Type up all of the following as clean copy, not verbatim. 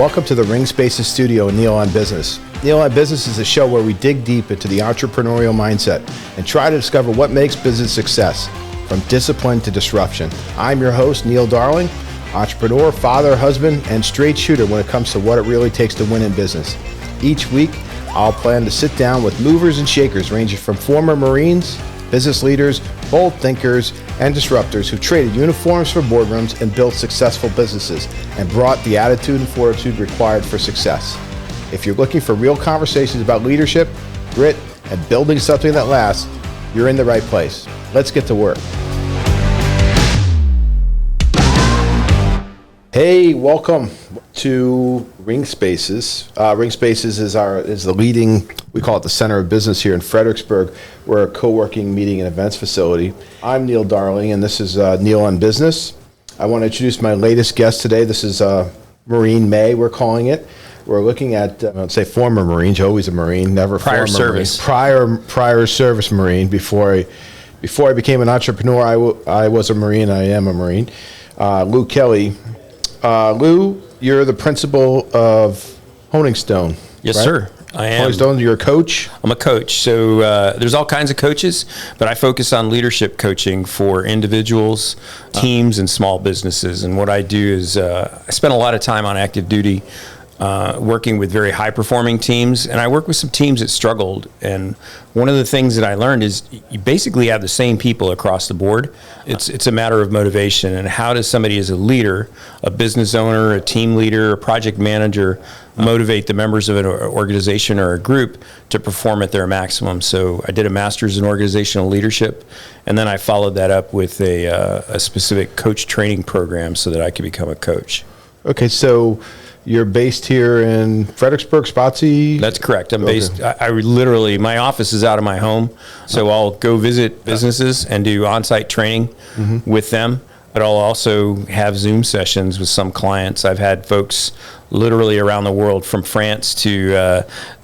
Welcome to the Ring Spaces studio in Neil on Business. Neil on Business is a show where we dig deep into the entrepreneurial mindset and try to discover what makes business success, from discipline to disruption. I'm your host, Neil Darling, entrepreneur, father, husband, and straight shooter when it comes to what it really takes to win in business. Each week, I'll plan to sit down with movers and shakers ranging from former Marines, business leaders, bold thinkers, and disruptors who traded uniforms for boardrooms and built successful businesses and brought the attitude and fortitude required for success. If you're looking for real conversations about leadership, grit, and building something that lasts, you're in the right place. Let's get to work. Hey, welcome to Ring Spaces. Ring Spaces is the leading, we call it the center of business here in Fredericksburg. We're a co-working meeting and events facility. I'm Neil Darling, and this is Neil on Business. I want to introduce my latest guest today. This is Marine May, we're calling it. We're looking at, let's say former Marine, always a Marine, never prior former service. Marine. Prior service Marine. Before I became an entrepreneur, I was a Marine. I am a Marine. Lou Kelley. Lou, you're the principal of Honing Stone. Yes, right? sir. I am. Honing Stone, you're a coach? I'm a coach. So there's all kinds of coaches, but I focus on leadership coaching for individuals, teams, and small businesses. And what I do is I spend a lot of time on active duty working with very high-performing teams, and I work with some teams that struggled. And one of the things that I learned is you basically have the same people across the board. It's a matter of motivation, and how does somebody as a leader, a business owner, a team leader, a project manager, motivate the members of an organization or a group to perform at their maximum. So I did a master's in organizational leadership, and then I followed that up with a specific coach training program so that I could become a coach. Okay, so you're based here in Fredericksburg, Spotsy? That's correct. I'm based, I literally, my office is out of my home, so I'll go visit businesses and do on-site training with them, but I'll also have Zoom sessions with some clients. I've had folks literally around the world, from France to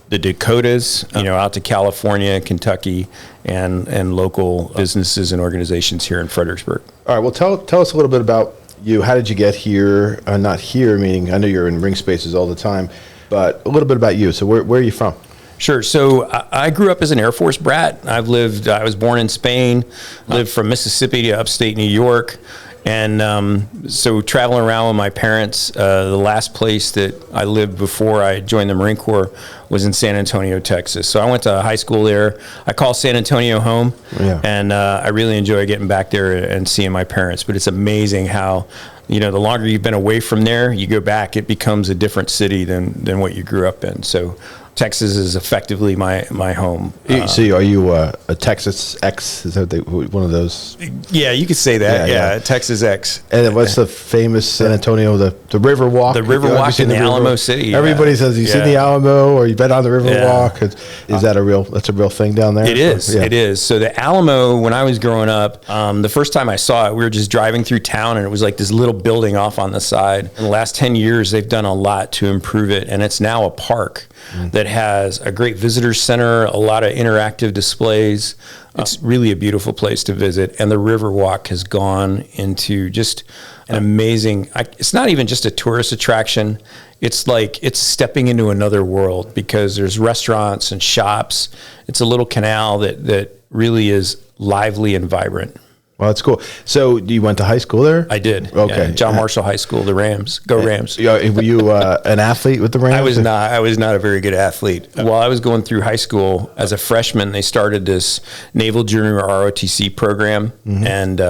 the Dakotas, out to California, Kentucky, and local businesses and organizations here in Fredericksburg. All right, well, tell us a little bit about you. How did you get here? Not here, meaning I know you're in Ring Spaces all the time, but a little bit about you. So where are you from? Sure. So I grew up as an Air Force brat. I was born in Spain, lived from Mississippi to upstate New York. And so traveling around with my parents, the last place that I lived before I joined the Marine Corps was in San Antonio, Texas. So I went to high school there. I call San Antonio home, and I really enjoy getting back there and seeing my parents. But it's amazing how, the longer you've been away from there, you go back, it becomes a different city than what you grew up in. So Texas is effectively my home. So are you a Texas X? Is that one of those? Yeah, you could say that. Yeah. Texas X. And what's the famous San Antonio, the River Walk? The River Walk in the Alamo City. Everybody says you've seen the Alamo or you've been on the River Walk. Is that that's a real thing down there? It is. Yeah. It is. So the Alamo, when I was growing up, the first time I saw it, we were just driving through town, and it was like this little building off on the side. In the last 10 years, they've done a lot to improve it, and it's now a park that has a great visitor center, a lot of interactive displays. It's really a beautiful place to visit, and the River Walk has gone into just an amazing, it's not even just a tourist attraction, it's like it's stepping into another world, because there's restaurants and shops. It's a little canal that really is lively and vibrant. Well, that's cool. So you went to high school there? I did. Okay. Yeah, John Marshall High School, the Rams. Go Rams. Were you an athlete with the Rams? I was not a very good athlete. While I was going through high school as a freshman, they started this Naval Junior ROTC program. And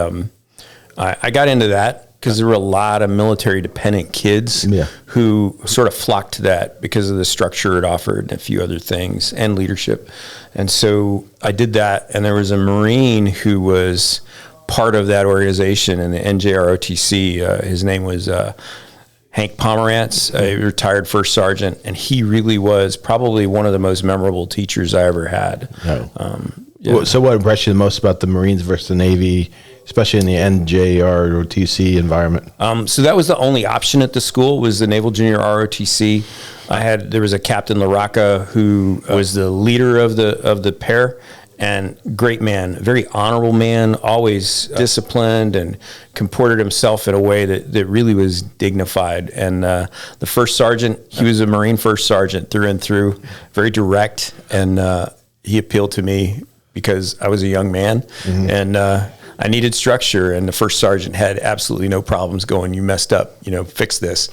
I got into that because there were a lot of military dependent kids who sort of flocked to that because of the structure it offered and a few other things, and leadership. And so I did that, and there was a Marine who was part of that organization in the NJROTC. His name was Hank Pomerantz, a retired first sergeant, and he really was probably one of the most memorable teachers I ever had. So what impressed you the most about the Marines versus the Navy, especially in the NJROTC environment? So that was the only option at the school, was the Naval Junior ROTC. There was a Captain LaRocca who was the leader of the pair, and great man, very honorable man, always disciplined and comported himself in a way that really was dignified. And the first sergeant, he was a Marine first sergeant through and through, very direct, and he appealed to me because I was a young man, and I needed structure, and the first sergeant had absolutely no problems going, "You messed up, fix this."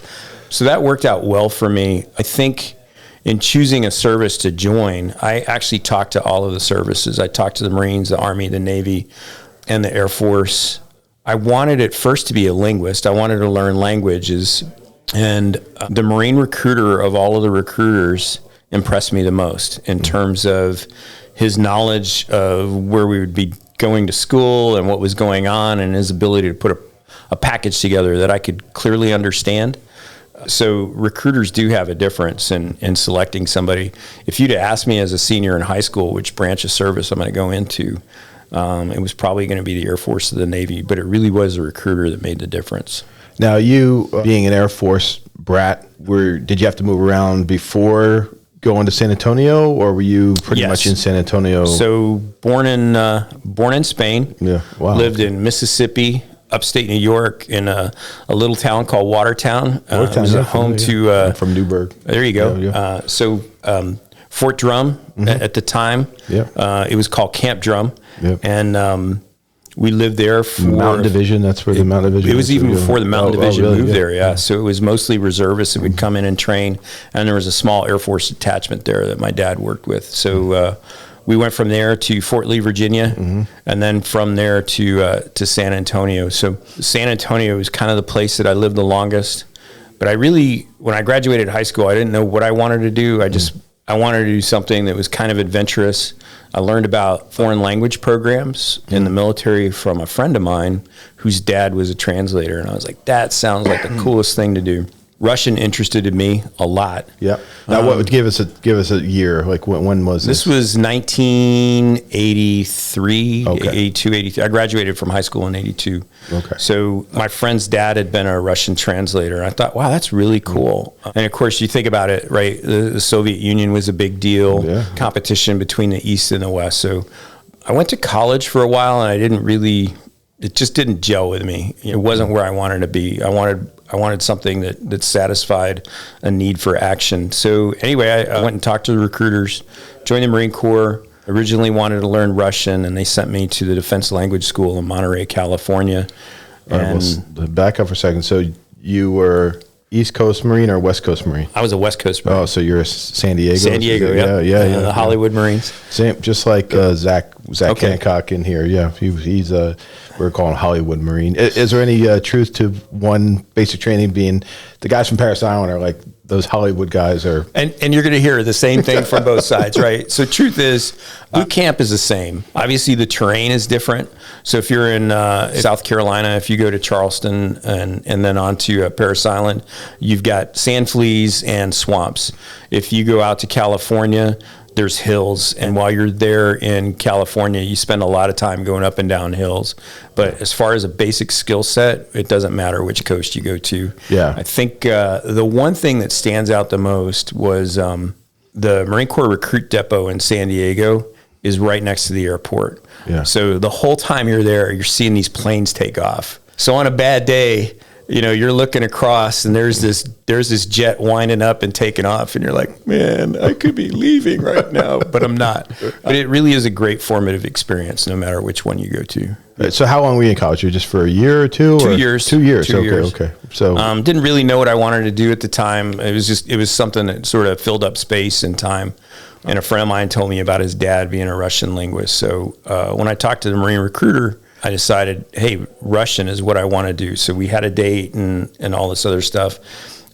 So that worked out well for me. I think in choosing a service to join, I actually talked to all of the services. I talked to the Marines, the Army, the Navy, and the Air Force. I wanted at first to be a linguist. I wanted to learn languages, and the Marine recruiter of all of the recruiters impressed me the most in terms of his knowledge of where we would be going to school and what was going on, and his ability to put a package together that I could clearly understand. So recruiters do have a difference in selecting somebody. If you'd asked me as a senior in high school which branch of service I'm going to go into, it was probably going to be the Air Force or the Navy, but it really was the recruiter that made the difference. Now, you being an Air Force brat, did you have to move around before going to San Antonio, or were you pretty much in San Antonio? So born in Spain. Yeah. Wow. Lived in Mississippi, upstate New York, in a little town called Watertown. It was home to I'm from Newburgh. There you go. Yeah. Fort Drum at the time. Yeah. It was called Camp Drum. Yep. And we lived there for Mountain Division. That's where the Mountain Division. It was even before the Mountain Division really? moved there. Yeah. So it was mostly reservists that would come in and train, and there was a small Air Force detachment there that my dad worked with. So we went from there to Fort Lee, Virginia, and then from there to San Antonio. So San Antonio was kind of the place that I lived the longest. But when I graduated high school, I didn't know what I wanted to do. I wanted to do something that was kind of adventurous. I learned about foreign language programs in the military from a friend of mine whose dad was a translator. And I was like, that sounds like the coolest thing to do. Russian interested me a lot. Yeah. Now, what would give us a year? Like when was this? This was 1983, 82, 83. I graduated from high school in 82. Okay. So my friend's dad had been a Russian translator. And I thought, wow, that's really cool. And of course, you think about it, right? The Soviet Union was a big deal. Yeah. Competition between the East and the West. So I went to college for a while, and it just didn't gel with me. It wasn't where I wanted to be. I wanted something that satisfied a need for action. So anyway, I went and talked to the recruiters, joined the Marine Corps, originally wanted to learn Russian, and they sent me to the Defense Language School in Monterey, California. And back up for a second. So you were East Coast Marine or West Coast Marine? I was a West Coast Marine. Oh, so you're a San Diego? San Diego, yeah. The Hollywood Marines. Same, just like Zach Hancock in here. Yeah, he's we're calling Hollywood Marine. Is there any truth to one basic training being the guys from Parris Island are like those Hollywood guys are? And you're going to hear the same thing from both sides, right? So truth is, boot camp is the same. Obviously, the terrain is different. So if you're in South Carolina, if you go to Charleston and then on to Parris Island, you've got sand fleas and swamps. If you go out to California, there's hills, and while you're there in California, you spend a lot of time going up and down hills. But as far as a basic skill set, it doesn't matter which coast you go to. Yeah. I think the one thing that stands out the most was the Marine Corps Recruit Depot in San Diego is right next to the airport. Yeah. So the whole time you're there, you're seeing these planes take off. So on a bad day, you're looking across and there's this jet winding up and taking off, and you're like, man, I could be leaving right now, but I'm not. But it really is a great formative experience, no matter which one you go to. So how long were you in college? You just for a year or two? 2 years. 2 years. 2 years. Okay. So didn't really know what I wanted to do at the time. It was something that sort of filled up space and time. And a friend of mine told me about his dad being a Russian linguist. So when I talked to the Marine recruiter, I decided, hey, Russian is what I want to do. So we had a date and all this other stuff.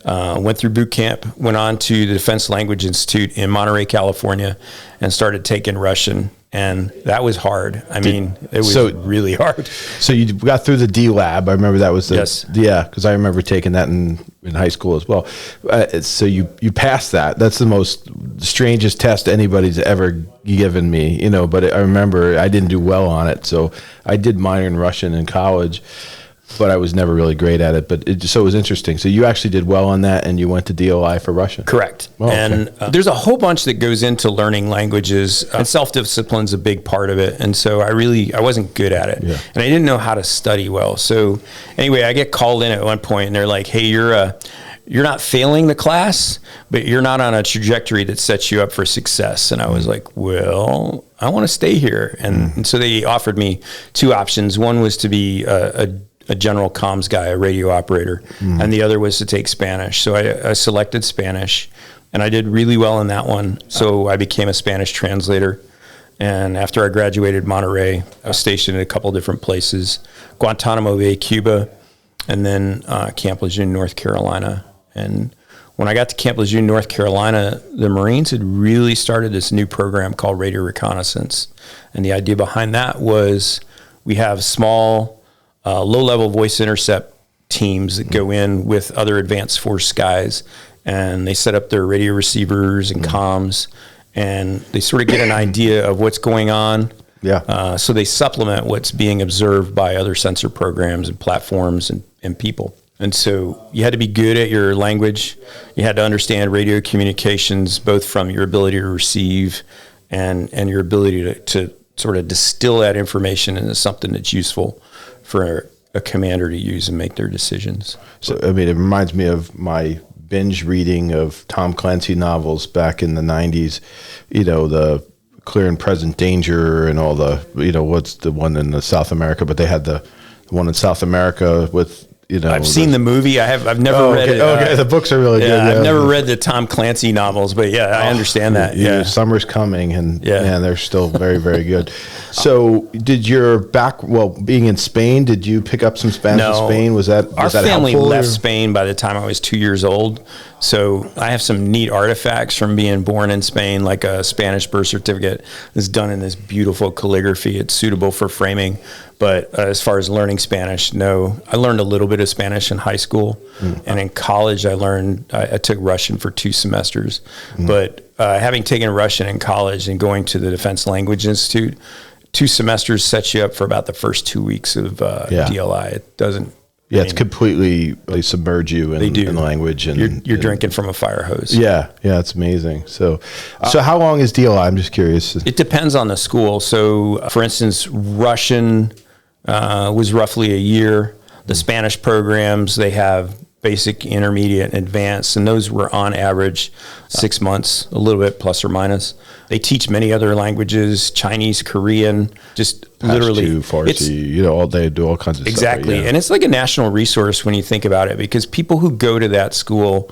Went through boot camp, went on to the Defense Language Institute in Monterey, California, and started taking Russian. And that was hard. I mean, it was really hard. So you got through the D lab. I remember that was yes. Yeah, because I remember taking that in high school as well. So you passed that. That's the most strangest test anybody's ever given me, But I remember I didn't do well on it. So I did minor in Russian in college. but I was never really great at it. But so it was interesting. So you actually did well on that, and you went to DOI for Russian. Correct. Oh, okay. And there's a whole bunch that goes into learning languages, and self-discipline's a big part of it. And so I wasn't good at it, and I didn't know how to study well. So anyway, I get called in at one point, and they're like, "Hey, you're not failing the class, but you're not on a trajectory that sets you up for success." And I was like, well, I want to stay here. And so they offered me two options. One was to be a general comms guy, a radio operator, and the other was to take Spanish. So I selected Spanish, and I did really well in that one. So I became a Spanish translator. And after I graduated Monterey, I was stationed in a couple different places, Guantanamo Bay, Cuba, and then Camp Lejeune, North Carolina. And when I got to Camp Lejeune, North Carolina, the Marines had really started this new program called Radio Reconnaissance. And the idea behind that was we have small, low-level voice intercept teams that go in with other advanced force guys, and they set up their radio receivers and comms, and they sort of get an idea of what's going on. So they supplement what's being observed by other sensor programs and platforms and people. And so you had to be good at your language. You had to understand radio communications, both from your ability to receive and your ability to sort of distill that information into something that's useful for a commander to use and make their decisions. So, I mean, it reminds me of my binge reading of Tom Clancy novels back in the 90s, the Clear and Present Danger and all the, what's the one in the South America, but they had the one in South America with, I've seen the movie. I've never read it. Okay, the books are really good. I've never read the Tom Clancy novels, but I understand that. Summer's coming, and they're still very, very good. So, did being in Spain, did you pick up some Spanish in Spain? Was that our family helpful, left Spain by the time I was 2 years old? So I have some neat artifacts from being born in Spain, like a Spanish birth certificate that's done in this beautiful calligraphy. It's suitable for framing. But as far as learning Spanish, no. I learned a little bit of Spanish in high school. And in college, I took Russian for 2 semesters. But having taken Russian in college and going to the Defense Language Institute, 2 semesters sets you up for about the first 2 weeks of DLI. It doesn't. It's completely, they submerge you in the language. And you're drinking from a fire hose. Yeah, it's amazing. So how long is DLI? I'm just curious. It depends on the school. So, for instance, Russian was roughly a year. The Spanish programs, they have basic, intermediate, and advanced, and those were on average 6 months, a little bit plus or minus. They teach many other languages, Chinese, Korean, just literally. Farsi, all they do all kinds of stuff. Exactly, and it's like a national resource when you think about it, because people who go to that school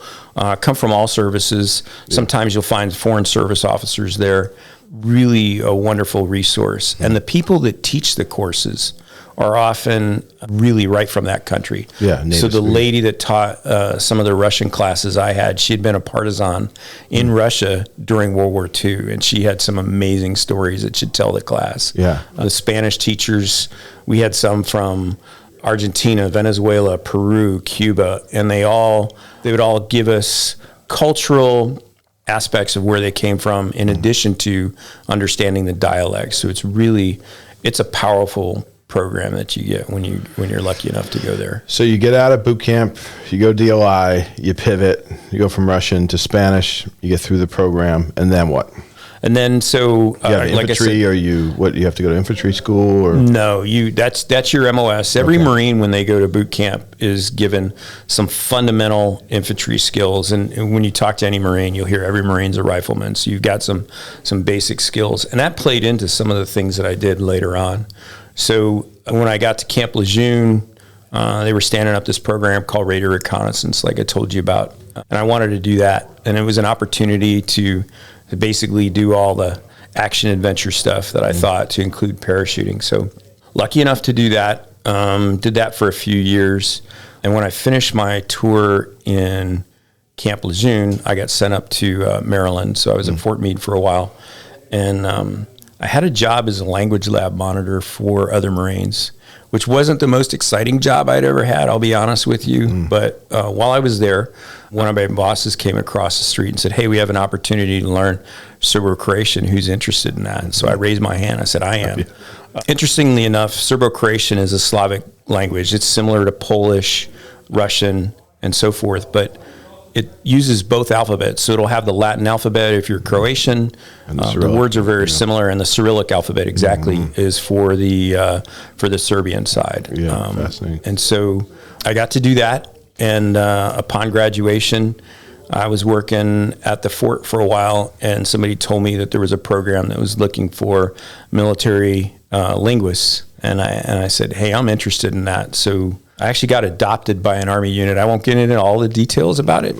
come from all services. Sometimes you'll find foreign service officers there. Really a wonderful resource. And the people that teach the courses are often really right from that country. So the lady that taught some of the Russian classes I had, she had been a partisan in Russia during World War II, and she had some amazing stories that she'd tell the class. The Spanish teachers, we had some from Argentina, Venezuela, Peru, Cuba, and they would all give us cultural aspects of where they came from in addition to understanding the dialect. So it's a powerful program that you get when you're lucky enough to go there. So you get out of boot camp, you go DLI, you pivot, you go from Russian to Spanish, you get through the program, and then what? And then like infantry, or you have to go to infantry school, or no? That's your MOS. Every Marine, when they go to boot camp, is given some fundamental infantry skills. And when you talk to any Marine, you'll hear every Marine's a rifleman. So you've got some basic skills, and that played into some of the things that I did later on. So when I got to Camp Lejeune, they were standing up this program called Radio Reconnaissance, like I told you about, and I wanted to do that, and it was an opportunity to basically do all the action adventure stuff that I thought, to include parachuting. So lucky enough to do that, did that for a few years. And when I finished my tour in Camp Lejeune, I got sent up to Maryland. So I was at Fort Meade for a while. And I had a job as a language lab monitor for other Marines, which wasn't the most exciting job I'd ever had, I'll be honest with you. But while I was there, one of my bosses came across the street and said, "Hey, we have an opportunity to learn sober creation. Who's interested in that?" And so I raised my hand. I said, "I am." Interestingly enough, Serbo-Croatian is a Slavic language. It's similar to Polish, Russian, and so forth, but it uses both alphabets. So it'll have the Latin alphabet if you're Croatian. The words are very similar, and the Cyrillic alphabet exactly is for the Serbian side. Yeah, fascinating. And so I got to do that, and upon graduation, I was working at the fort for a while, and somebody told me that there was a program that was looking for military linguists, and I said, hey, I'm interested in that. So I actually got adopted by an Army unit. I won't get into all the details about it,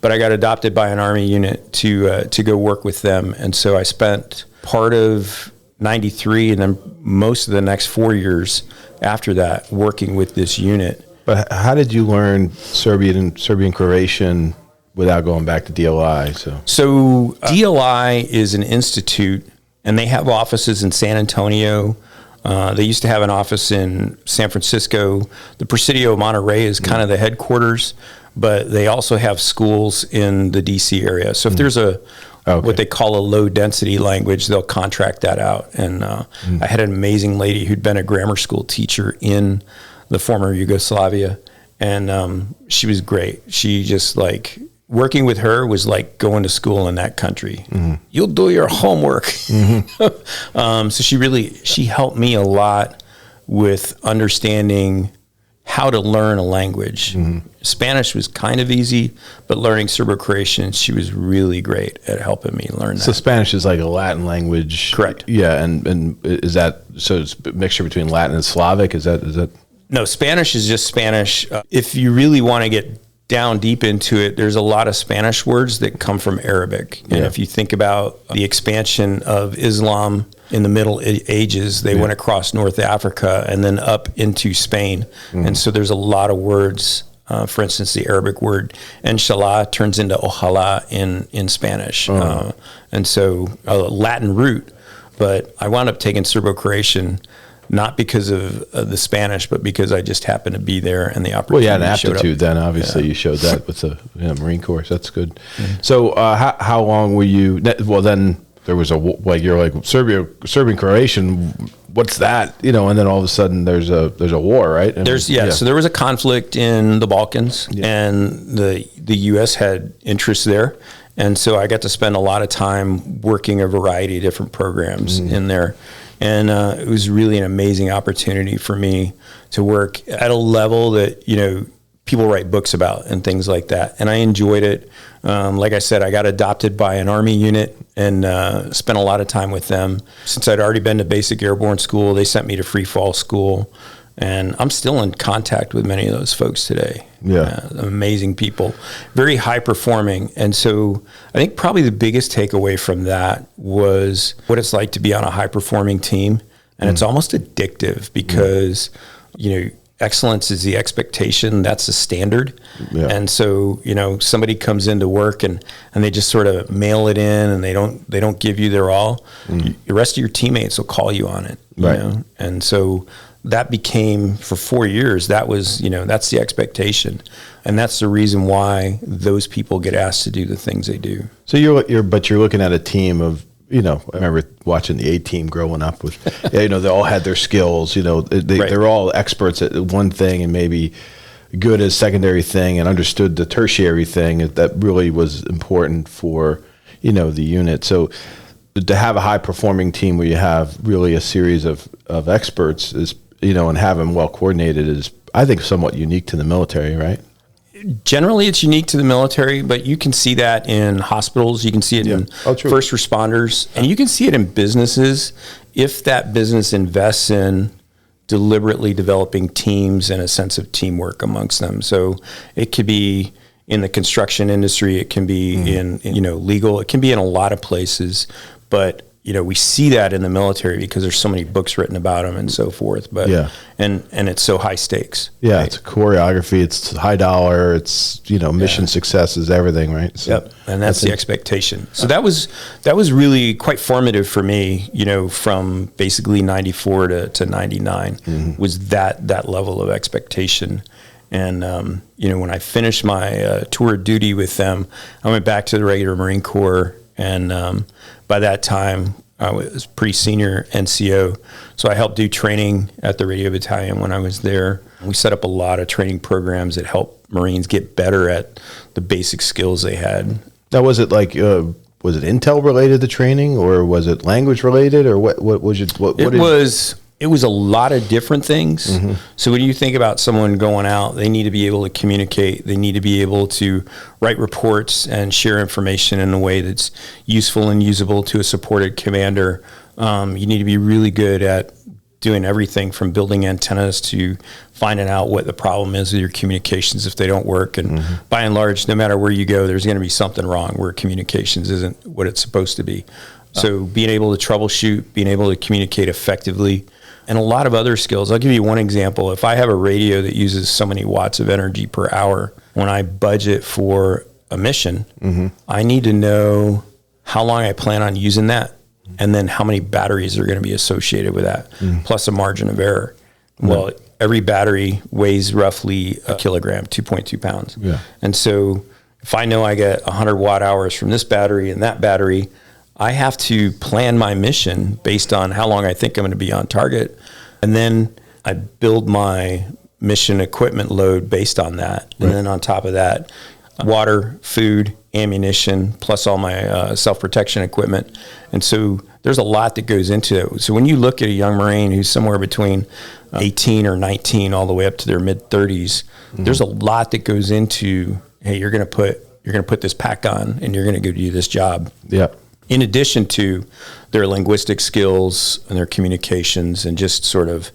but I got adopted by an Army unit to go work with them. And so I spent part of 93 and then most of the next 4 years after that working with this unit. But how did you learn Serbian Croatian without going back to DLI? So DLI is an institute, and they have offices in San Antonio. They used to have an office in San Francisco. The Presidio Monterey is kind of the headquarters, but they also have schools in the DC area. So if there's what they call a low density language, they'll contract that out. And I had an amazing lady who'd been a grammar school teacher in the former Yugoslavia, and she was great. She just working with her was like going to school in that country. You'll do your homework. So she helped me a lot with understanding how to learn a language. Spanish was kind of easy, but learning Serbo-Croatian, she was really great at helping me learn that. So Spanish is like a Latin language. Correct. Yeah, and is that, so it's a mixture between Latin and Slavic? Is that? No, Spanish is just Spanish. If you really want to get down deep into it, there's a lot of Spanish words that come from Arabic. And if you think about the expansion of Islam in the Middle Ages, they went across North Africa and then up into Spain. And so there's a lot of words. For instance, the Arabic word inshallah turns into ojalá in Spanish. And so a Latin root. But I wound up taking Serbo-Croatian not because of the Spanish, but because I just happened to be there and the opportunity. Well, you had an aptitude then, obviously. You showed that with the Marine Corps. So that's good. So how long were you, well, then there was you're like, Serbian Croatian, what's that? And then all of a sudden there's a war, right? So there was a conflict in the Balkans, and the U.S. had interests there. And so I got to spend a lot of time working a variety of different programs in there. And it was really an amazing opportunity for me to work at a level that, people write books about and things like that. And I enjoyed it. Like I said, I got adopted by an Army unit and spent a lot of time with them. Since I'd already been to basic airborne school, they sent me to free fall school. And I'm still in contact with many of those folks today. Amazing people, very high performing. And so I think probably the biggest takeaway from that was what it's like to be on a high performing team. And it's almost addictive because, excellence is the expectation. That's the standard. And so, somebody comes into work and they just sort of mail it in and they don't give you their all. The rest of your teammates will call you on it. And so that became, for 4 years, that was, that's the expectation. And that's the reason why those people get asked to do the things they do. So you're looking at a team of, I remember watching the A-team growing up with, they all had their skills, they're all experts at one thing and maybe good as secondary thing and understood the tertiary thing that really was important for, the unit. So to have a high performing team where you have really a series of experts is, and have them well coordinated is, I think, somewhat unique to the military, right? Generally, it's unique to the military, but you can see that in hospitals. You can see it in first responders, and you can see it in businesses if that business invests in deliberately developing teams and a sense of teamwork amongst them. So it could be in the construction industry, it can be in legal, it can be in a lot of places, but we see that in the military because there's so many books written about them and so forth. But and it's so high stakes. Yeah, right? It's choreography. It's high dollar. It's mission success is everything, right? So and that's the expectation. So that was really quite formative for me. From basically 94 to 99 was that level of expectation. And when I finished my tour of duty with them, I went back to the regular Marine Corps. And by that time, I was pretty senior NCO. So I helped do training at the radio battalion when I was there. We set up a lot of training programs that help Marines get better at the basic skills they had. Now, was it like, was it intel related, the training, or was it language related, or what was it? It was a lot of different things. Mm-hmm. So when you think about someone going out, they need to be able to communicate. They need to be able to write reports and share information in a way that's useful and usable to a supported commander. You need to be really good at doing everything from building antennas to finding out what the problem is with your communications if they don't work. And by and large, no matter where you go, there's going to be something wrong where communications isn't what it's supposed to be. So being able to troubleshoot, being able to communicate effectively, and a lot of other skills. I'll give you one example. If I have a radio that uses so many watts of energy per hour, when I budget for a mission, I need to know how long I plan on using that, and then how many batteries are going to be associated with that, plus a margin of error. Well, every battery weighs roughly a kilogram, 2.2 pounds. Yeah. And so if I know I get 100 watt hours from this battery and that battery, I have to plan my mission based on how long I think I'm going to be on target. And then I build my mission equipment load based on that. And then on top of that, water, food, ammunition, plus all my self-protection equipment. And so there's a lot that goes into it. So when you look at a young Marine who's somewhere between 18 or 19 all the way up to their mid-30s, there's a lot that goes into, hey, you're going to put this pack on and you're going to go do this job. Yeah. In addition to their linguistic skills and their communications and just sort of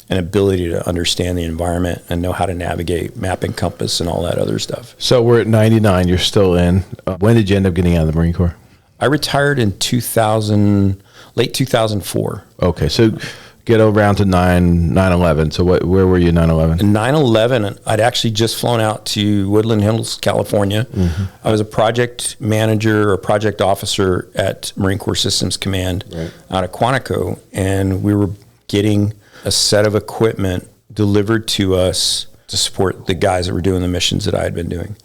an ability to understand the environment and know how to navigate map and compass and all that other stuff. So we're at 99. You're still in. When did you end up getting out of the Marine Corps? I retired in late 2004. Okay, so get around to 9/11. So where were you 9/11? 9/11, I'd actually just flown out to Woodland Hills, California. I was a project manager or project officer at Marine Corps Systems Command out of Quantico, and we were getting a set of equipment delivered to us to support the guys that were doing the missions that I had been doing.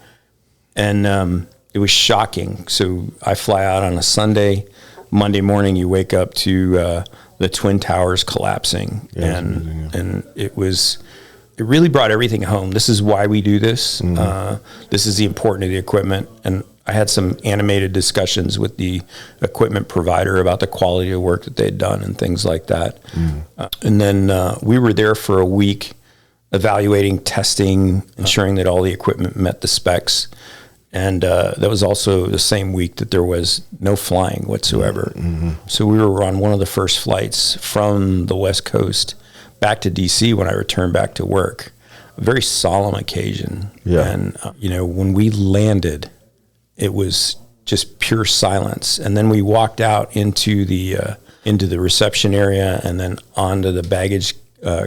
And it was shocking. So I fly out on a Sunday. Monday morning, you wake up to the Twin Towers collapsing. And it really brought everything home. This is why we do this. This is the importance of the equipment. And I had some animated discussions with the equipment provider about the quality of work that they'd done and things like that. And then we were there for a week evaluating, testing, ensuring that all the equipment met the specs. And that was also the same week that there was no flying whatsoever. So we were on one of the first flights from the West Coast back to D.C. when I returned back to work. A very solemn occasion. And, when we landed, it was just pure silence. And then we walked out into the reception area and then onto the baggage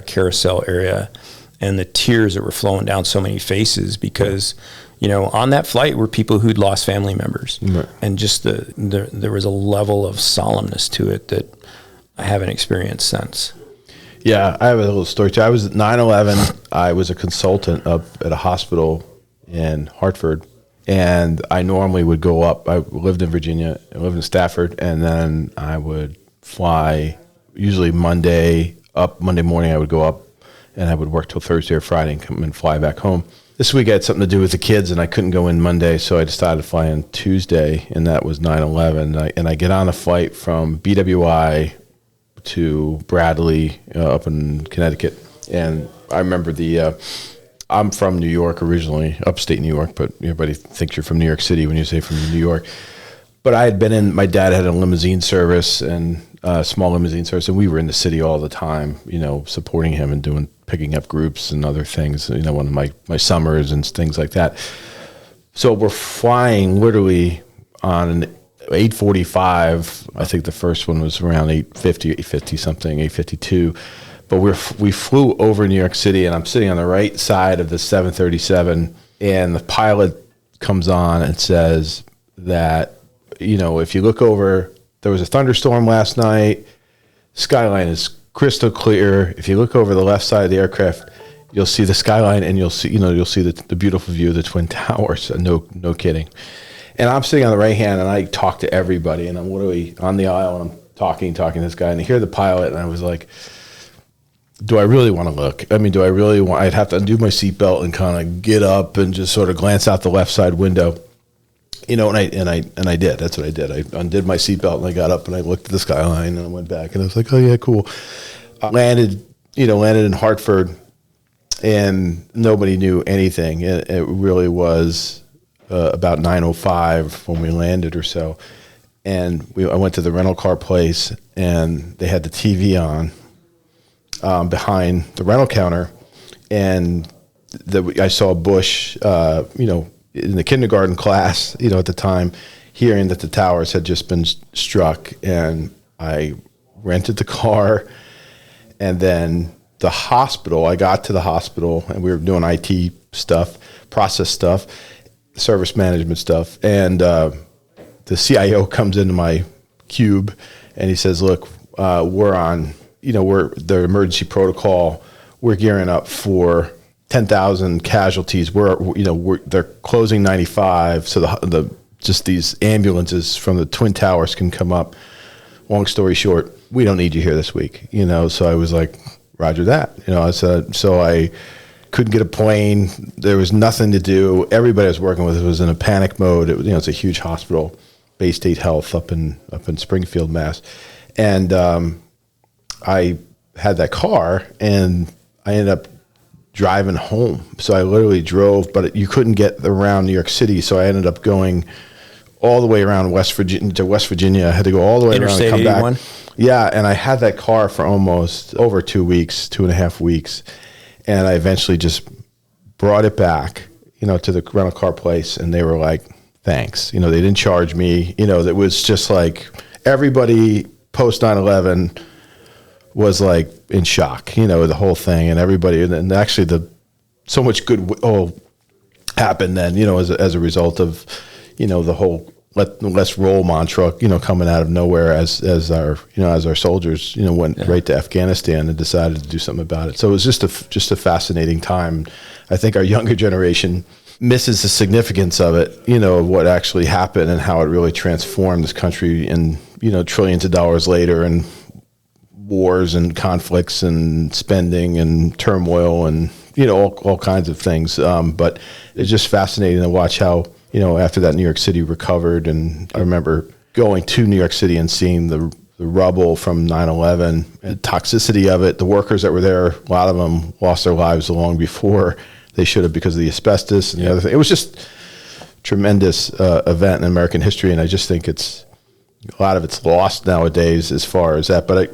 carousel area. And the tears that were flowing down so many faces because on that flight were people who'd lost family members. And just there was a level of solemnness to it that I haven't experienced since. Yeah, I have a little story too. I was at 9/11. I was a consultant up at a hospital in Hartford, and I normally would go up. I lived in Virginia, I lived in Stafford, and then I would fly usually Monday morning. I would go up, and I would work till Thursday or Friday and come and fly back home. This week I had something to do with the kids, and I couldn't go in Monday, so I decided to fly on Tuesday, and that was 9/11. And I get on a flight from BWI to Bradley up in Connecticut. And I remember I'm from New York originally, upstate New York, but everybody thinks you're from New York City when you say from New York. But I had my dad had a limousine service and a small limousine service, and we were in the city all the time, supporting him and picking up groups and other things, one of my summers and things like that. So we're flying literally on an 845. I think the first one was around 850 something, 852. But we flew over New York City, and I'm sitting on the right side of the 737, and the pilot comes on and says that, if you look over, there was a thunderstorm last night, skyline is crystal clear. If you look over the left side of the aircraft, you'll see the skyline, and you'll see the beautiful view of the Twin Towers. No kidding. And I'm sitting on the right hand, and I talk to everybody, and I'm literally on the aisle, and I'm talking to this guy, and I hear the pilot, and I was like, do I really want to look? I mean, do I really want? I'd have to undo my seatbelt and kind of get up and just sort of glance out the left side window, and I did. That's what I did. I undid my seatbelt and I got up and I looked at the skyline and I went back and I was like, oh yeah, cool. Landed in Hartford, and nobody knew anything. It really was about 9:05 when we landed or so, and I went to the rental car place and they had the TV on behind the rental counter, and I saw Bush, in the kindergarten class, at the time, hearing that the towers had just been struck, and I rented the car, and then the hospital. I got to the hospital, and we were doing IT stuff, process stuff, service management stuff, and the CIO comes into my cube, and he says, "Look, we're on." We're the emergency protocol. We're gearing up for 10,000 casualties. They're closing 95, so just these ambulances from the Twin Towers can come up. Long story short, we don't need you here this week. So I was like, Roger that. I said, so I couldn't get a plane. There was nothing to do. Everybody I was working with was in a panic mode. It's a huge hospital, Bay State Health up in Springfield, Mass, and I had that car, and I ended up driving home. So I literally drove, but you couldn't get around New York City. So I ended up going all the way around West Virginia. I had to go all the way around and come 81? back. Yeah, and I had that car for almost over 2 weeks, 2.5 weeks. And I eventually just brought it back, to the rental car place, and they were like, thanks. They didn't charge me. It was just like everybody post 9/11 was like in shock, the whole thing, and everybody, and actually so much good happened then, as a result of, the whole let's roll mantra, coming out of nowhere as our soldiers, went right to Afghanistan and decided to do something about it. So it was just a fascinating time. I think our younger generation misses the significance of it, of what actually happened and how it really transformed this country, and trillions of dollars later, and wars and conflicts and spending and turmoil and all kinds of things, but it's just fascinating to watch how after that New York City recovered. And I remember going to New York City and seeing the rubble from 9/11, the toxicity of it. The workers that were there, a lot of them lost their lives long before they should have because of the asbestos and the other thing. It was just a tremendous event in American history, and I just think a lot of it's lost nowadays as far as that. But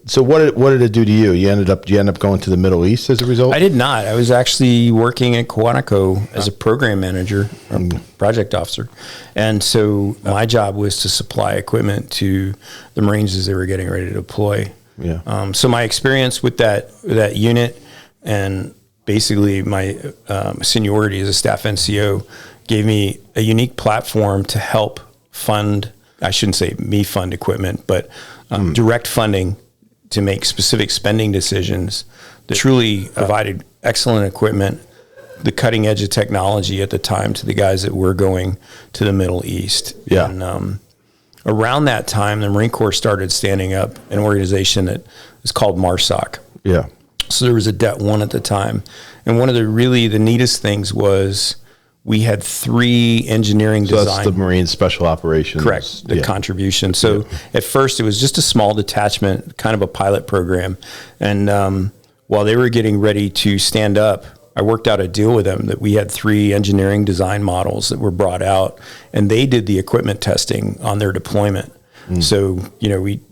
so what did it do to you? You end up going to the Middle East as a result? I did not. I was actually working at Quantico as a program manager, or project officer. And so my job was to supply equipment to the Marines as they were getting ready to deploy. Yeah. So my experience with that unit, and basically my seniority as a staff NCO, gave me a unique platform to help fund, I shouldn't say me fund equipment, but direct funding to make specific spending decisions that truly provided excellent equipment, the cutting edge of technology at the time, to the guys that were going to the Middle East. Yeah. And around that time, the Marine Corps started standing up an organization that was called MARSOC. Yeah. So there was a Det 1 at the time. And one of the neatest things was we had 3 engineering design. So that's the Marine Special Operations. Correct, the contribution. So at first it was just a small detachment, kind of a pilot program. And while they were getting ready to stand up, I worked out a deal with them that we had 3 engineering design models that were brought out, and they did the equipment testing on their deployment. So,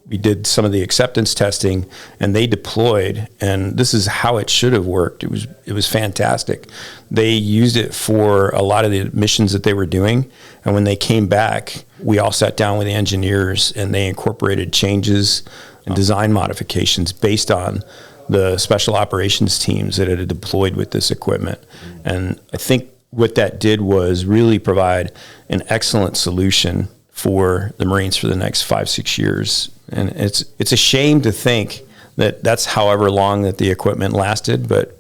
we did some of the acceptance testing, and they deployed, and this is how it should have worked. It was fantastic. They used it for a lot of the missions that they were doing, and when they came back, we all sat down with the engineers, and they incorporated changes and design modifications based on the special operations teams that had deployed with this equipment. And I think what that did was really provide an excellent solution for the Marines for the next 5-6 years. And it's a shame to think that that's however long that the equipment lasted, but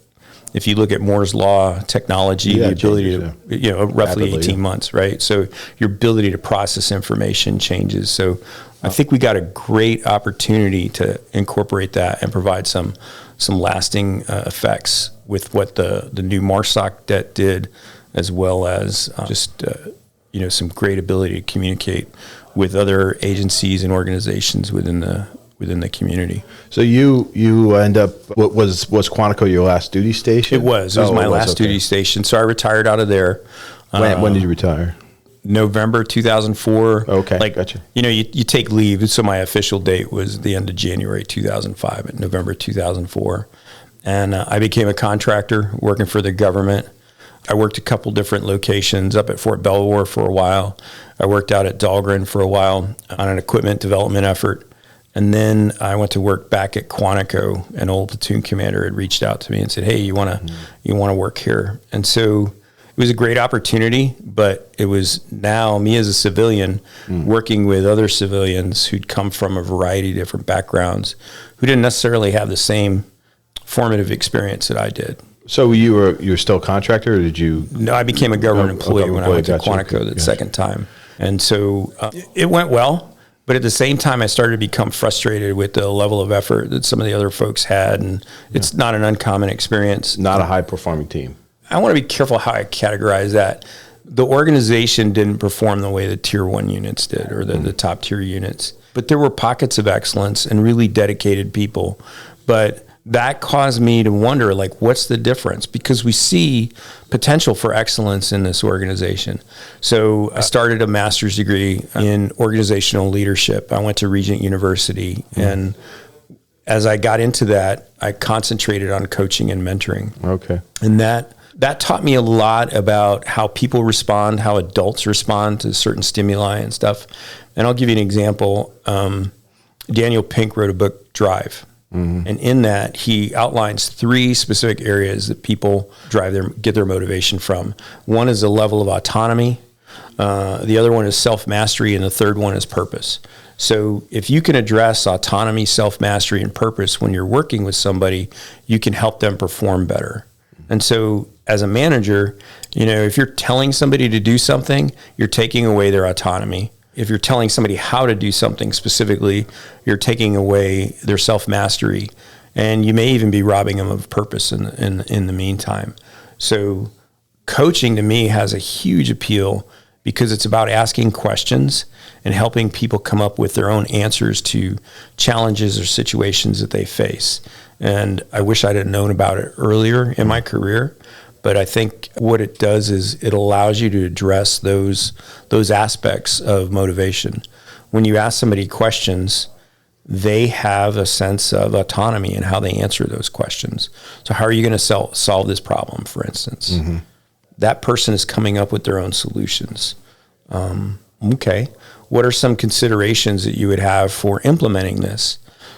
if you look at Moore's law technology, the ability to, roughly Rapidly, 18 months, right? So your ability to process information changes. So I think we got a great opportunity to incorporate that and provide some lasting effects with what the new MARSOC debt did, as well as some great ability to communicate with other agencies and organizations within the community. So you end up, was Quantico your last duty station? It was my last duty station. So I retired out of there. When did you retire? November 2004. Okay, gotcha. You take leave. So my official date was the end of January 2005, at November 2004. And I became a contractor working for the government. I worked a couple different locations, up at Fort Belvoir for a while. I worked out at Dahlgren for a while on an equipment development effort. And then I went to work back at Quantico. An old platoon commander had reached out to me and said, "Hey, you want to work here?" And so it was a great opportunity, but it was now me as a civilian working with other civilians who'd come from a variety of different backgrounds, who didn't necessarily have the same formative experience that I did. So you were still a contractor, or did you? No, I became a government employee when I went to Quantico the second time. And so it went well. But at the same time, I started to become frustrated with the level of effort that some of the other folks had. And it's not an uncommon experience. Not a high-performing team. I want to be careful how I categorize that. The organization didn't perform the way the Tier 1 units did, or the top-tier units. But there were pockets of excellence and really dedicated people. But that caused me to wonder, what's the difference? Because we see potential for excellence in this organization. So I started a master's degree in organizational leadership. I went to Regent University. And as I got into that, I concentrated on coaching and mentoring. Okay. And that taught me a lot about how people respond, how adults respond to certain stimuli and stuff. And I'll give you an example. Daniel Pink wrote a book, Drive. And in that, he outlines 3 specific areas that people get their motivation from. One is a level of autonomy. The other one is self-mastery. And the third one is purpose. So if you can address autonomy, self-mastery, and purpose when you're working with somebody, you can help them perform better. And so as a manager, if you're telling somebody to do something, you're taking away their autonomy. If you're telling somebody how to do something specifically, you're taking away their self-mastery, and you may even be robbing them of purpose in the meantime. So coaching to me has a huge appeal because it's about asking questions and helping people come up with their own answers to challenges or situations that they face. And I wish I'd have known about it earlier in my career. But I think what it does is it allows you to address those aspects of motivation. When you ask somebody questions, they have a sense of autonomy in how they answer those questions. So how are you going to solve this problem, for instance? That person is coming up with their own solutions. Okay, what are some considerations that you would have for implementing this?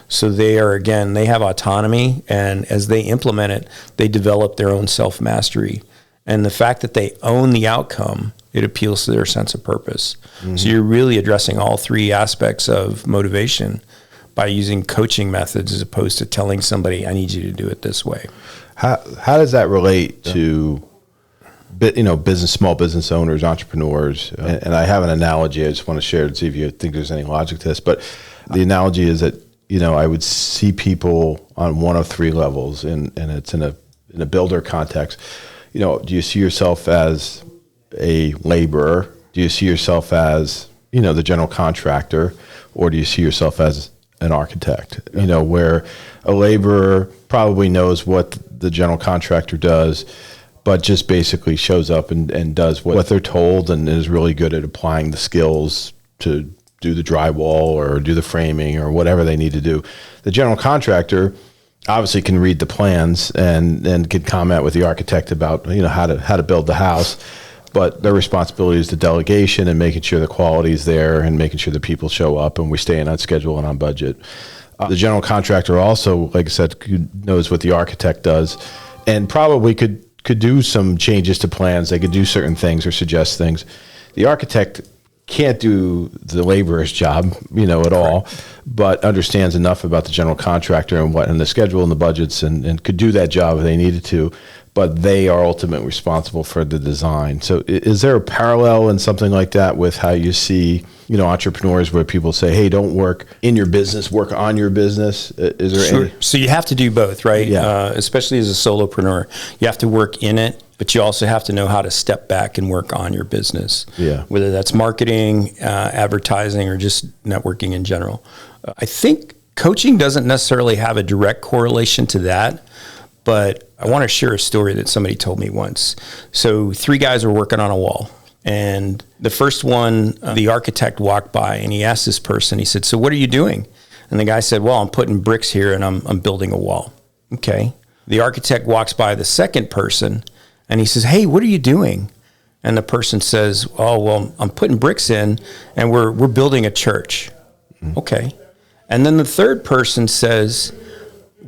So they have autonomy, and as they implement it, they develop their own self-mastery. And the fact that they own the outcome, it appeals to their sense of purpose. So you're really addressing all 3 aspects of motivation by using coaching methods as opposed to telling somebody, I need you to do it this way. How does that relate to small business owners, entrepreneurs? And I have an analogy I just want to share to see if you think there's any logic to this. But the analogy is that I would see people on one of 3 levels, and it's in a builder context. Do you see yourself as a laborer? Do you see yourself as, the general contractor? Or do you see yourself as an architect? Where a laborer probably knows what the general contractor does, but just basically shows up and does what they're told and is really good at applying the skills to do the drywall or do the framing or whatever they need to do. The general contractor obviously can read the plans and can comment with the architect about how to build the house, but their responsibility is the delegation and making sure the quality is there and making sure the people show up and we're staying on schedule and on budget. The general contractor also, like I said, knows what the architect does and probably could do some changes to plans. They could do certain things or suggest things. The architect can't do the laborer's job, at all, but understands enough about the general contractor and the schedule and the budgets and could do that job if they needed to, but they are ultimately responsible for the design. So is there a parallel in something like that with how you see, entrepreneurs where people say, hey, don't work in your business, work on your business? Is there Sure. any? So you have to do both, right? Yeah. Especially as a solopreneur. You have to work in it, but you also have to know how to step back and work on your business. Yeah. Whether that's marketing, advertising, or just networking in general. I think coaching doesn't necessarily have a direct correlation to that, but I want to share a story that somebody told me once. So 3 guys were working on a wall, and the first one, the architect walked by and he asked this person, he said, so what are you doing? And the guy said, well, I'm putting bricks here and I'm building a wall. Okay. The architect walks by the second person and he says, hey, what are you doing? And the person says, oh, well, I'm putting bricks in and we're building a church. Mm-hmm. Okay. And then the third person says,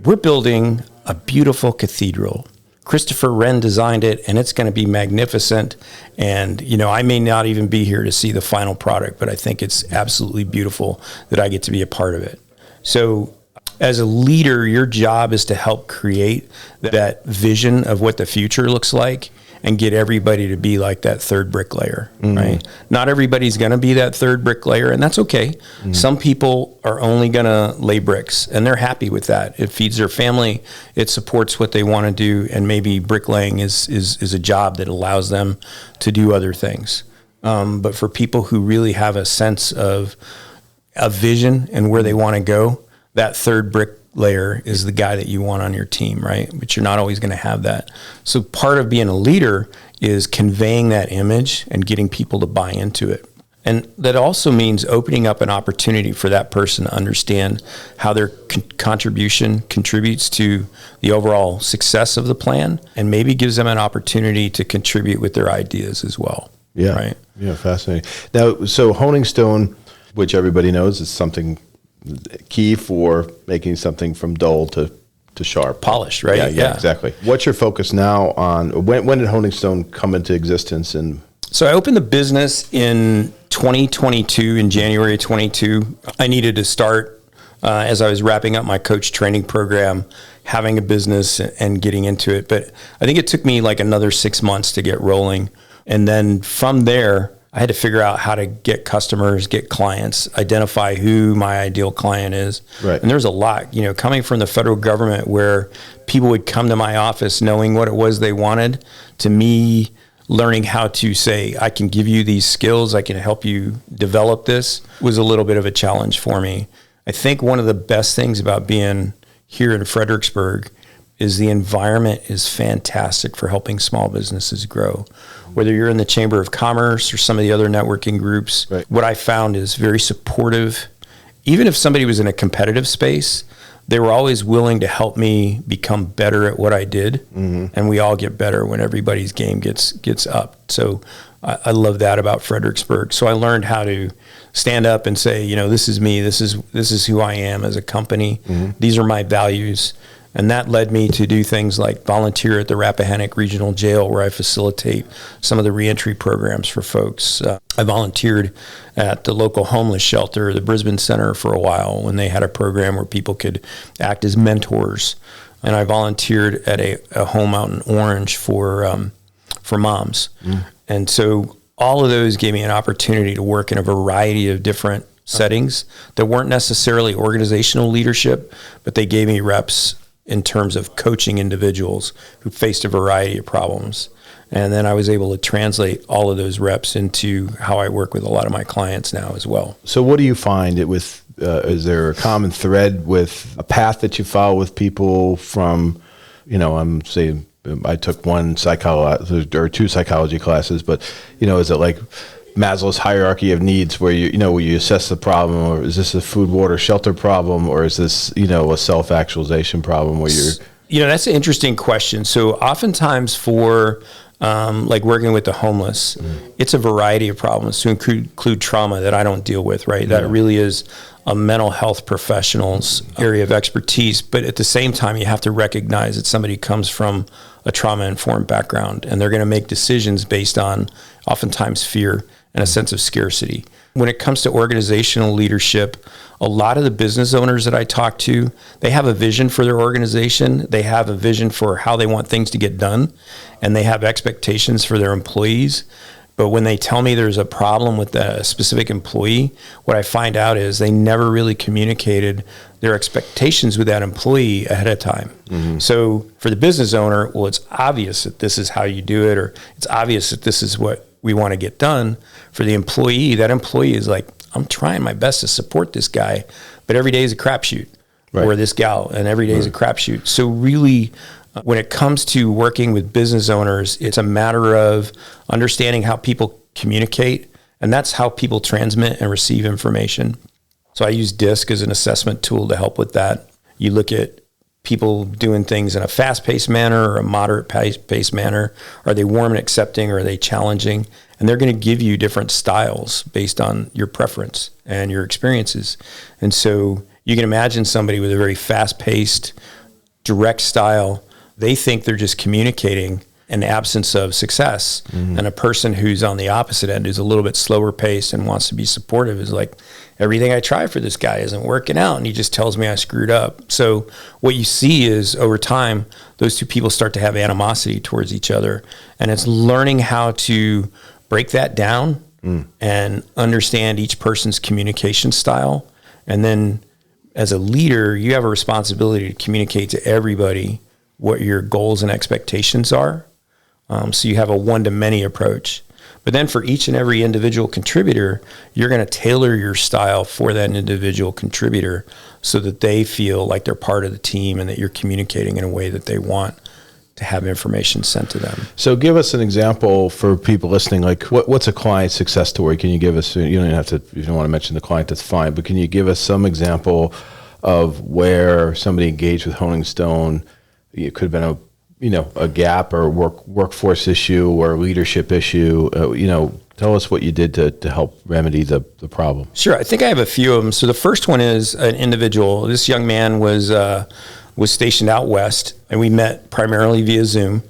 we're building a beautiful cathedral. Christopher Wren designed it, and it's going to be magnificent. And, I may not even be here to see the final product, but I think it's absolutely beautiful that I get to be a part of it. So as a leader, your job is to help create that vision of what the future looks like and get everybody to be like that third bricklayer, right? Not everybody's going to be that third bricklayer, and that's okay. Some people are only going to lay bricks, and they're happy with that. It feeds their family. It supports what they want to do, and maybe bricklaying is a job that allows them to do other things. But for people who really have a sense of a vision and where they want to go, that third bricklayer is the guy that you want on your team, right? But you're not always going to have that. So part of being a leader is conveying that image and getting people to buy into it. And that also means opening up an opportunity for that person to understand how their contribution contributes to the overall success of the plan, and maybe gives them an opportunity to contribute with their ideas as well. Yeah. Right. Yeah. Fascinating. Now, so honing stone, which everybody knows is something key for making something from dull to sharp. Polished, right? Yeah, exactly. What's your focus now on, when did Honing Stone come into existence? And so I opened the business in 2022, in January 22. I needed to start, as I was wrapping up my coach training program, having a business and getting into it. But I think it took me like another 6 months to get rolling. And then from there, I had to figure out how to get customers, get clients, identify who my ideal client is. Right. And there's a lot, coming from the federal government where people would come to my office knowing what it was they wanted, to me learning how to say, I can give you these skills, I can help you develop this, was a little bit of a challenge for me. I think one of the best things about being here in Fredericksburg is the environment is fantastic for helping small businesses grow. Whether you're in the Chamber of Commerce or some of the other networking groups, right. What I found is very supportive. Even if somebody was in a competitive space, they were always willing to help me become better at what I did. And we all get better when everybody's game gets up. So I love that about Fredericksburg. So I learned how to stand up and say, this is me, this is who I am as a company. These are my values. And that led me to do things like volunteer at the Rappahannock Regional Jail, where I facilitate some of the reentry programs for folks. I volunteered at the local homeless shelter, the Brisbane Center, for a while when they had a program where people could act as mentors. And I volunteered at a home out in Orange for moms. And so all of those gave me an opportunity to work in a variety of different settings that weren't necessarily organizational leadership, but they gave me reps in terms of coaching individuals who faced a variety of problems. And then I was able to translate all of those reps into how I work with a lot of my clients now as well. So what do you find with, is there a common thread with a path that you follow with people from, I'm saying, I took one psychology or 2 psychology classes, but, is it like Maslow's hierarchy of needs where where you assess the problem, or is this a food, water, shelter problem, or is this, a self-actualization problem where you're... That's an interesting question. So oftentimes for like working with the homeless, it's a variety of problems to include trauma that I don't deal with, right? That really is a mental health professional's area of expertise. But at the same time, you have to recognize that somebody comes from a trauma-informed background, and they're going to make decisions based on oftentimes fear and a sense of scarcity. When it comes to organizational leadership, a lot of the business owners that I talk to, they have a vision for their organization. They have a vision for how they want things to get done, and they have expectations for their employees. But when they tell me there's a problem with a specific employee, what I find out is they never really communicated their expectations with that employee ahead of time. Mm-hmm. So for the business owner, well, it's obvious that this is how you do it, or it's obvious that this is what we want to get done. For the employee, that employee is like, I'm trying my best to support this guy, but every day is a crapshoot, right, or this gal, and every day is a crapshoot. So really, when it comes to working with business owners, it's a matter of understanding how people communicate, and that's how people transmit and receive information. So I use DISC as an assessment tool to help with that. You look at people doing things in a fast-paced manner or a moderate-paced manner. Are they warm and accepting, or are they challenging? And they're going to give you different styles based on your preference and your experiences. And so you can imagine somebody with a very fast-paced, direct style. They think they're just communicating an absence of success. Mm-hmm. And a person who's on the opposite end, who's a little bit slower paced and wants to be supportive, is like, everything I try for this guy isn't working out, and he just tells me I screwed up. So what you see is, over time, those two people start to have animosity towards each other. And it's learning how to break that down and understand each person's communication style. And then as a leader, you have a responsibility to communicate to everybody what your goals and expectations are. So you have a one-to-many approach. But then for each and every individual contributor, you're going to tailor your style for that individual contributor so that they feel like they're part of the team and that you're communicating in a way that they want to have information sent to them. So give us an example for people listening, like what's a client success story? Can you give us, you don't even have to, if you don't want to mention the client, that's fine, but can you give us some example of where somebody engaged with Honing Stone? It could have been a gap or workforce issue or leadership issue. Tell us what you did to help remedy the problem. Sure. I think I have a few of them. So the first one is an individual. This young man was stationed out west, and we met primarily via Zoom.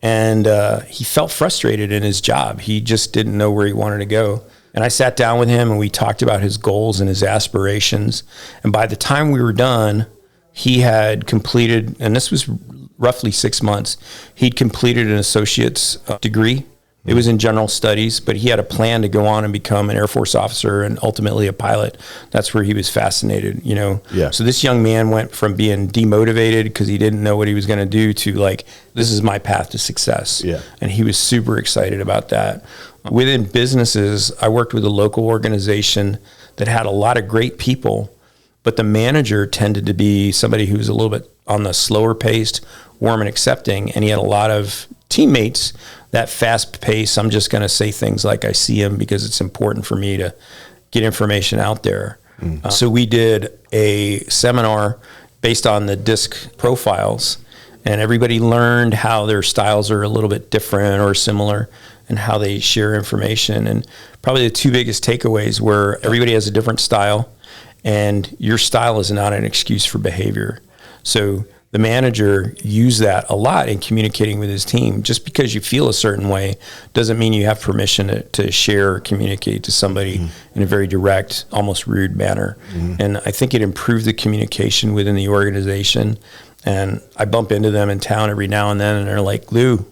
And he felt frustrated in his job. He just didn't know where he wanted to go. And I sat down with him, and we talked about his goals and his aspirations. And by the time we were done, he had completed, and this was roughly 6 months, he'd completed an associate's degree. It was in general studies, but he had a plan to go on and become an Air Force officer and ultimately a pilot. That's where he was fascinated, Yeah. So this young man went from being demotivated because he didn't know what he was going to do to like, this is my path to success. Yeah. And he was super excited about that. Within businesses, I worked with a local organization that had a lot of great people, but the manager tended to be somebody who was a little bit on the slower paced, warm and accepting, and he had a lot of teammates that fast pace. I'm just going to say things like I see him because it's important for me to get information out there. Mm-hmm. So we did a seminar based on the DISC profiles, and everybody learned how their styles are a little bit different or similar and how they share information. And probably the two biggest takeaways were everybody has a different style, and your style is not an excuse for behavior. So the manager used that a lot in communicating with his team. Just because you feel a certain way doesn't mean you have permission to share or communicate to somebody in a very direct, almost rude manner. Mm-hmm. And I think it improved the communication within the organization. And I bump into them in town every now and then, and they're like, Lou,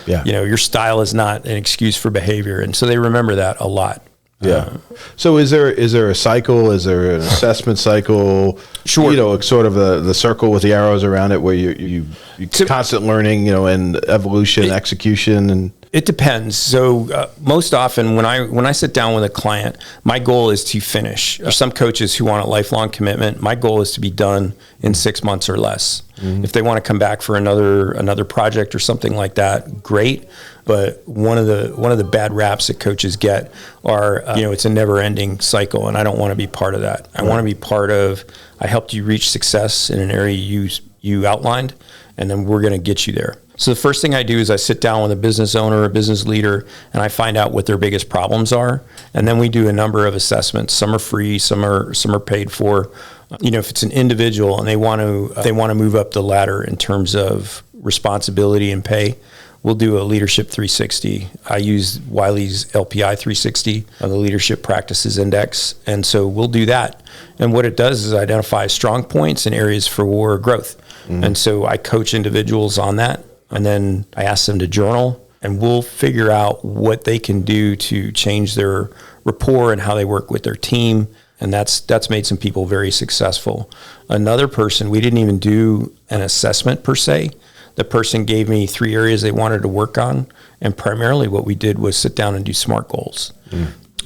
your style is not an excuse for behavior. And so they remember that a lot. Yeah. So is there a cycle? Is there an assessment cycle? Sure. Sort of the circle with the arrows around it, where you constant learning, and evolution, execution, and it depends. So most often when I sit down with a client, my goal is to finish. There's some coaches who want a lifelong commitment. My goal is to be done in 6 months or less. Mm-hmm. If they want to come back for another project or something like that, great. But one of the bad raps that coaches get are, it's a never-ending cycle, and I don't want to be part of that. I want to be part of, I helped you reach success in an area you outlined, and then we're going to get you there. So the first thing I do is I sit down with a business owner or a business leader, and I find out what their biggest problems are, and then we do a number of assessments. Some are free, some are paid for. If it's an individual and they want to move up the ladder in terms of responsibility and pay, we'll do a leadership 360. I use Wiley's LPI 360, the Leadership Practices Index. And so we'll do that. And what it does is identify strong points and areas for growth. And so I coach individuals on that. And then I ask them to journal, and we'll figure out what they can do to change their rapport and how they work with their team. And that's made some people very successful. Another person, we didn't even do an assessment per se. The person gave me 3 areas they wanted to work on. And primarily what we did was sit down and do SMART goals.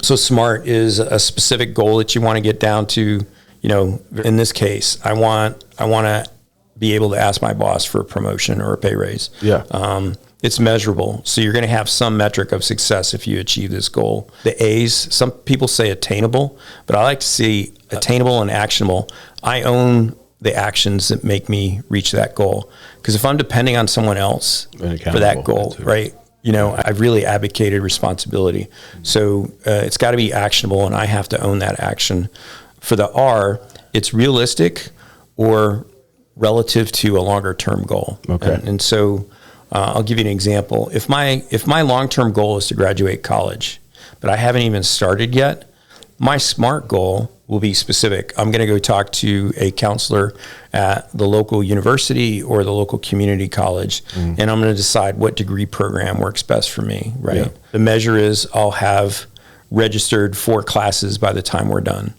So SMART is a specific goal that you want to get down to. In this case, I want to be able to ask my boss for a promotion or a pay raise. It's measurable. So you're going to have some metric of success if you achieve this goal. The A's, some people say attainable, but I like to see attainable and actionable. I own the actions that make me reach that goal. Because if I'm depending on someone else for that goal, right? I've really advocated responsibility. So it's got to be actionable, and I have to own that action. For the R, it's realistic or relative to a longer term goal. And so I'll give you an example. If my long-term goal is to graduate college, but I haven't even started yet, my SMART goal will be specific. I'm going to go talk to a counselor at the local university or the local community college, and I'm going to decide what degree program works best for me, right? The measure is I'll have registered 4 classes by the time we're done.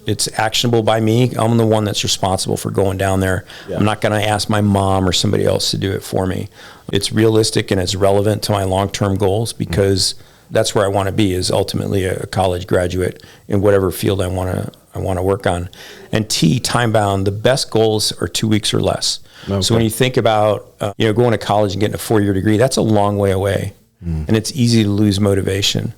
It's actionable by me. I'm the one that's responsible for going down there. I'm not going to ask my mom or somebody else to do it for me. It's realistic and it's relevant to my long-term goals, because that's where I want to be, is ultimately a college graduate in whatever field I want to work on. And T, time bound. The best goals are 2 weeks or less. So when you think about going to college and getting a 4-year degree, that's a long way away, and it's easy to lose motivation.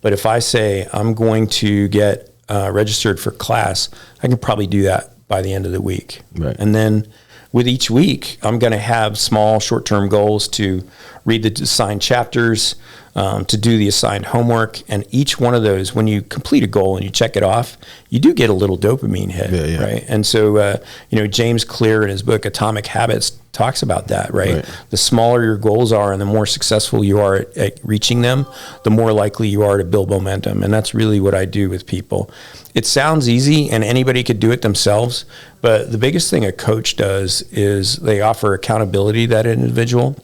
But if I say I'm going to get registered for class, I can probably do that by the end of the week. And then with each week, I'm going to have small short-term goals to read the assigned chapters, to do the assigned homework. And each one of those, when you complete a goal and you check it off, you do get a little dopamine hit, right? And so, James Clear in his book, Atomic Habits, talks about that, right? The smaller your goals are and the more successful you are at reaching them, the more likely you are to build momentum. And that's really what I do with people. It sounds easy and anybody could do it themselves, but the biggest thing a coach does is they offer accountability to that individual.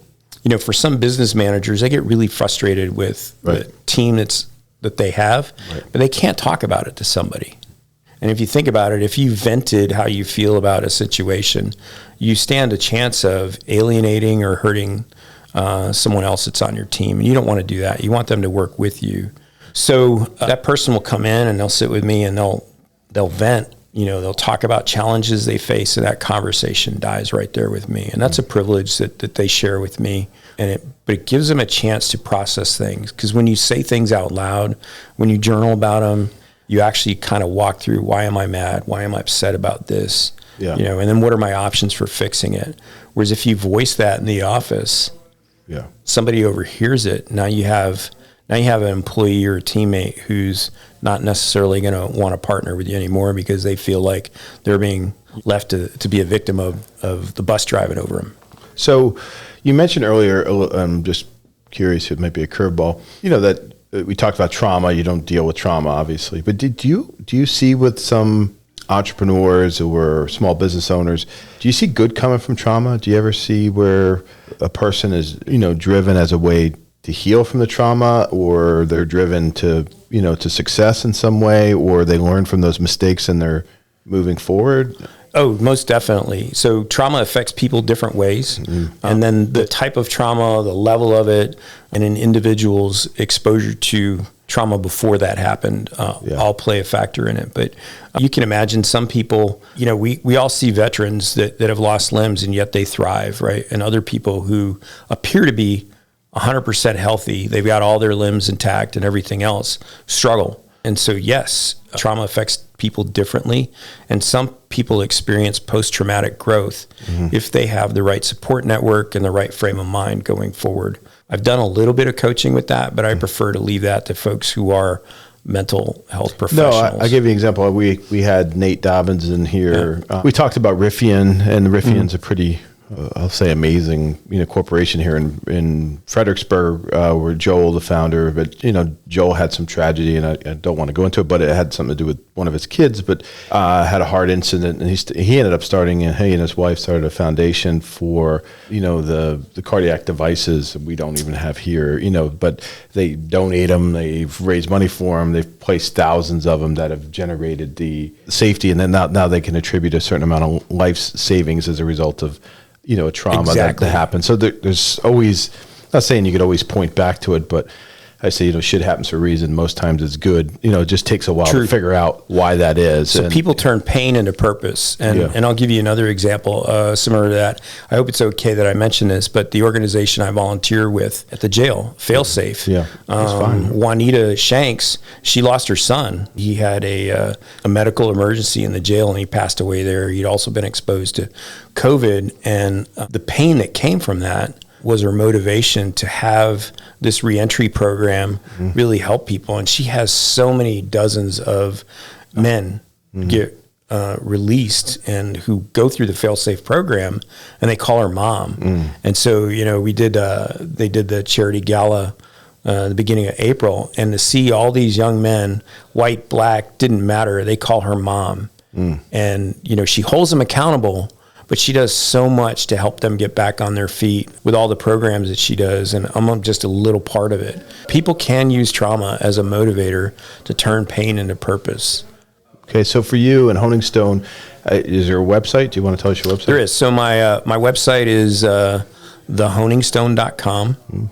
For some business managers, they get really frustrated with the team that they have, but they can't talk about it to somebody. And if you think about it, if you vented how you feel about a situation, you stand a chance of alienating or hurting someone else that's on your team. And you don't want to do that. You want them to work with you. So that person will come in and they'll sit with me and they'll vent. They'll talk about challenges they face, and that conversation dies right there with me. And that's a privilege that they share with me. But it gives them a chance to process things. Because when you say things out loud, when you journal about them, you actually kind of walk through, why am I mad? Why am I upset about this? And then what are my options for fixing it? Whereas if you voice that in the office, somebody overhears it. Now you have an employee or a teammate who's not necessarily going to want to partner with you anymore because they feel like they're being left to be a victim of the bus driving over them. So you mentioned earlier, I'm just curious, it might be a curveball, that we talked about trauma. You don't deal with trauma, obviously, but do you see with some entrepreneurs or small business owners, do you see good coming from trauma? Do you ever see where a person is, driven as a way to heal from the trauma, or they're driven to success in some way, or they learn from those mistakes and they're moving forward? Oh, most definitely. So trauma affects people different ways. And then the type of trauma, the level of it, and an individual's exposure to trauma before that happened all play a factor in it. But you can imagine some people, we all see veterans that have lost limbs and yet they thrive, right? And other people who appear to be 100% healthy, they've got all their limbs intact and everything else, struggle. And so, yes, trauma affects people differently. And some people experience post-traumatic growth if they have the right support network and the right frame of mind going forward. I've done a little bit of coaching with that, but I prefer to leave that to folks who are mental health professionals. No, I'll give you an example. We had Nate Dobbins in here. We talked about Riffian, and Riffian's a pretty I'll say amazing, corporation here in Fredericksburg, where Joel, the founder, but Joel had some tragedy, and I don't want to go into it, but it had something to do with one of his kids, but had a heart incident, and he ended up starting, and he and his wife started a foundation for the cardiac devices we don't even have here, but they donate them, they've raised money for them, they've placed thousands of them that have generated the safety, and then now they can attribute a certain amount of life savings as a result of a trauma that happens. So there's always, not saying you could always point back to it, but I say, shit happens for a reason. Most times it's good. It just takes a while to figure out why that is. So people turn pain into purpose. And I'll give you another example similar to that. I hope it's okay that I mention this, but the organization I volunteer with at the jail, Failsafe, that's fine. Juanita Shanks, she lost her son. He had a medical emergency in the jail, and he passed away there. He'd also been exposed to COVID, and the pain that came from that was her motivation to have this reentry program really help people. And she has so many dozens of men get released and who go through the Failsafe program, and they call her mom. And so, they did the charity gala the beginning of April, and to see all these young men, white, black, didn't matter, they call her mom. And, she holds them accountable, but she does so much to help them get back on their feet with all the programs that she does, and I'm just a little part of it. People can use trauma as a motivator to turn pain into purpose. Okay, so for you and Honing-Stone, is there a website? Do you want to tell us your website? There is. So my website is thehoningstone.com,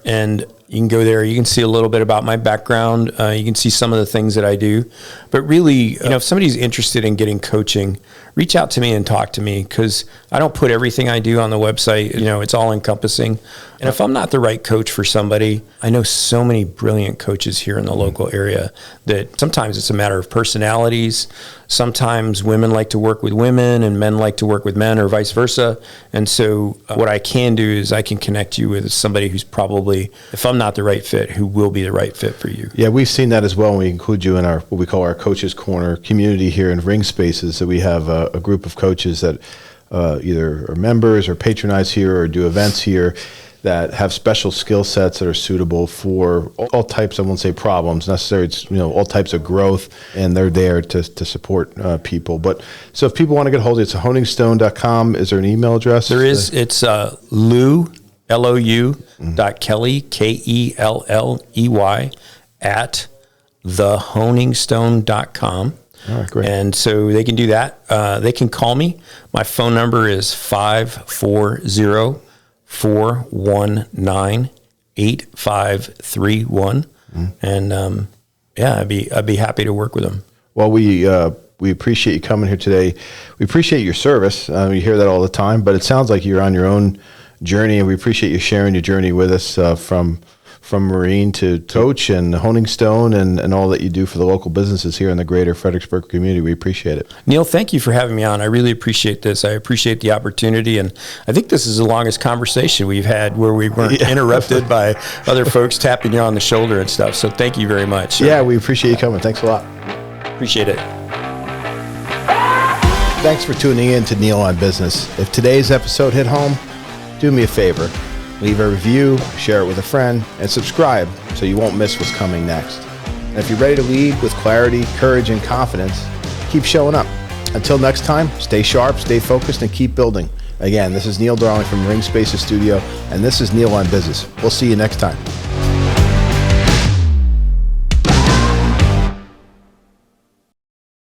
and you can go there. You can see a little bit about my background. You can see some of the things that I do. But really, if somebody's interested in getting coaching, reach out to me and talk to me, because I don't put everything I do on the website. It's all encompassing. And if I'm not the right coach for somebody, I know so many brilliant coaches here in the local area that sometimes it's a matter of personalities. Sometimes women like to work with women and men like to work with men, or vice versa. And so what I can do is I can connect you with somebody who's probably, if I'm not the right fit, who will be the right fit for you. Yeah, we've seen that as well. We include you in our what we call our Coaches Corner community here in Ring Spaces. So we have a group of coaches that either are members or patronize here or do events here that have special skill sets that are suitable for all types, I won't say problems necessarily, it's, all types of growth, and they're there to support people. But so if people want to get a hold of it, it's honingstone.com. Is there an email address? There is. It's Lou, L-O-U, .Kelley, K-E-L-L-E-Y, at thehoningstone.com. All right, great. And so they can do that. They can call me. My phone number is 540-419-8531. And I'd be happy to work with them. Well, we appreciate you coming here today. We appreciate your service. You hear that all the time, but it sounds like you're on your own journey, and we appreciate you sharing your journey with us from Marine to coach and Honing-Stone and all that you do for the local businesses here in the greater Fredericksburg community. We appreciate it. Neil, thank you for having me on. I really appreciate this. I appreciate the opportunity, and I think this is the longest conversation we've had where we weren't interrupted by other folks tapping you on the shoulder and stuff. So thank you very much. Yeah, we appreciate you coming. Thanks a lot. Appreciate it. Thanks for tuning in to Neil on Business. If today's episode hit home, do me a favor. Leave a review, share it with a friend, and subscribe so you won't miss what's coming next. And if you're ready to lead with clarity, courage, and confidence, keep showing up. Until next time, stay sharp, stay focused, and keep building. Again, this is Neil Darling from Ring Spaces Studio, and this is Neil on Business. We'll see you next time.